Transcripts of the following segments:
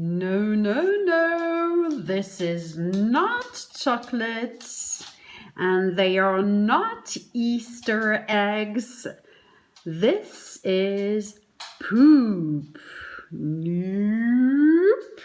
No, no, no, this is not chocolate, and they are not Easter eggs. This is poop. Nope.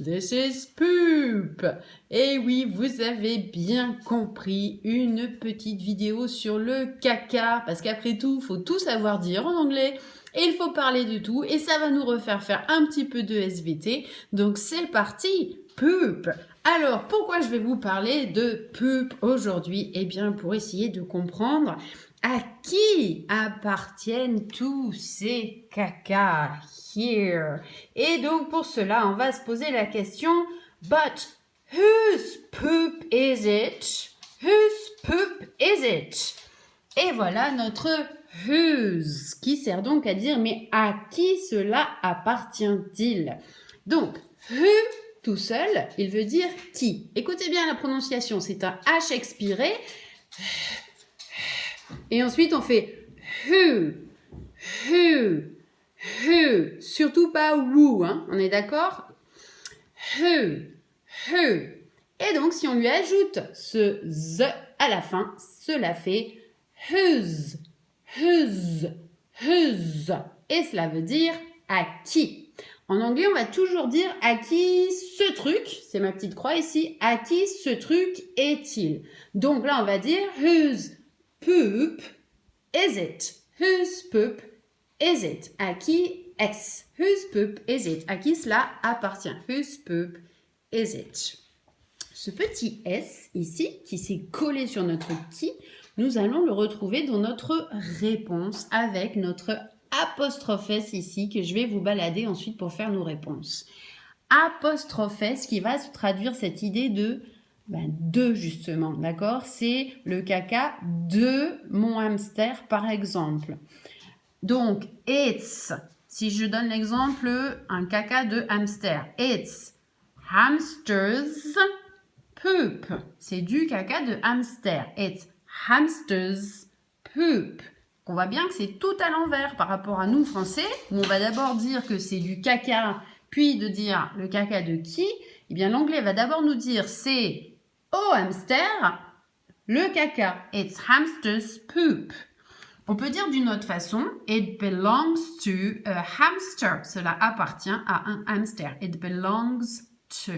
This is poop. Et oui, vous avez bien compris, une petite vidéo sur le caca, parce qu'après tout, il faut tout savoir dire en anglais, et il faut parler de tout, et ça va nous refaire faire un petit peu de SVT. Donc c'est parti, poop. Alors, pourquoi je vais vous parler de poop aujourd'hui? Eh bien, pour essayer de comprendre à qui appartiennent tous ces cacas here. Et donc, pour cela, on va se poser la question, but whose poop is it? Whose poop is it? Et voilà notre whose, qui sert donc à dire, mais à qui cela appartient-il? Donc, who, tout seul, il veut dire qui. Écoutez bien la prononciation, c'est un H expiré. Et ensuite, on fait who, who, who. Surtout pas who, hein, on est d'accord? Who, who. Et donc, si on lui ajoute ce z à la fin, cela fait whose, whose, whose. Et cela veut dire à qui. En anglais, on va toujours dire à qui ce truc, c'est ma petite croix ici, à qui ce truc est-il. Donc là, on va dire whose poop is it? Whose poop is it? À qui est-ce? Whose poop is it? À qui cela appartient? Whose poop is it? Ce petit S ici, qui s'est collé sur notre qui, nous allons le retrouver dans notre réponse avec notre apostrophe S ici, que je vais vous balader ensuite pour faire nos réponses. Apostrophe S qui va se traduire cette idée de justement, d'accord? C'est le caca de mon hamster, par exemple. Donc, it's, si je donne l'exemple, un caca de hamster. It's hamster's poop. C'est du caca de hamster. It's hamster's poop. On voit bien que c'est tout à l'envers par rapport à nous, Français, où on va d'abord dire que c'est du caca, puis de dire le caca de qui. Eh bien, l'anglais va d'abord nous dire c'est au hamster, le caca. It's hamster's poop. On peut dire d'une autre façon, it belongs to a hamster. Cela appartient à un hamster. It belongs to.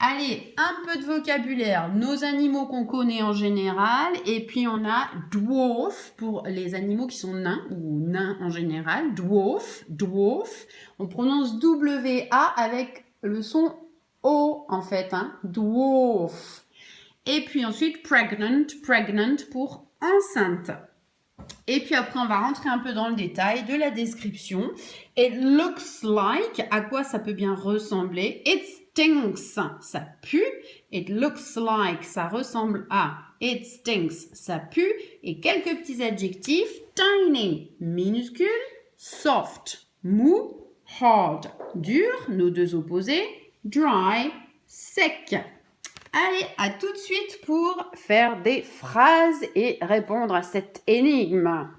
Allez, un peu de vocabulaire. Nos animaux qu'on connaît en général. Et puis, on a dwarf pour les animaux qui sont nains ou nains en général. Dwarf, dwarf. On prononce W-A avec le son O en fait, hein, dwarf. Et puis ensuite, pregnant, pregnant pour enceinte. Et puis après, on va rentrer un peu dans le détail de la description. It looks like, à quoi ça peut bien ressembler. It stinks, ça pue. It looks like, ça ressemble à. It stinks, ça pue. Et quelques petits adjectifs. Tiny, minuscule. Soft, mou. Hard, dur, nos deux opposés. Dry, sec. Allez, à tout de suite pour faire des phrases et répondre à cette énigme.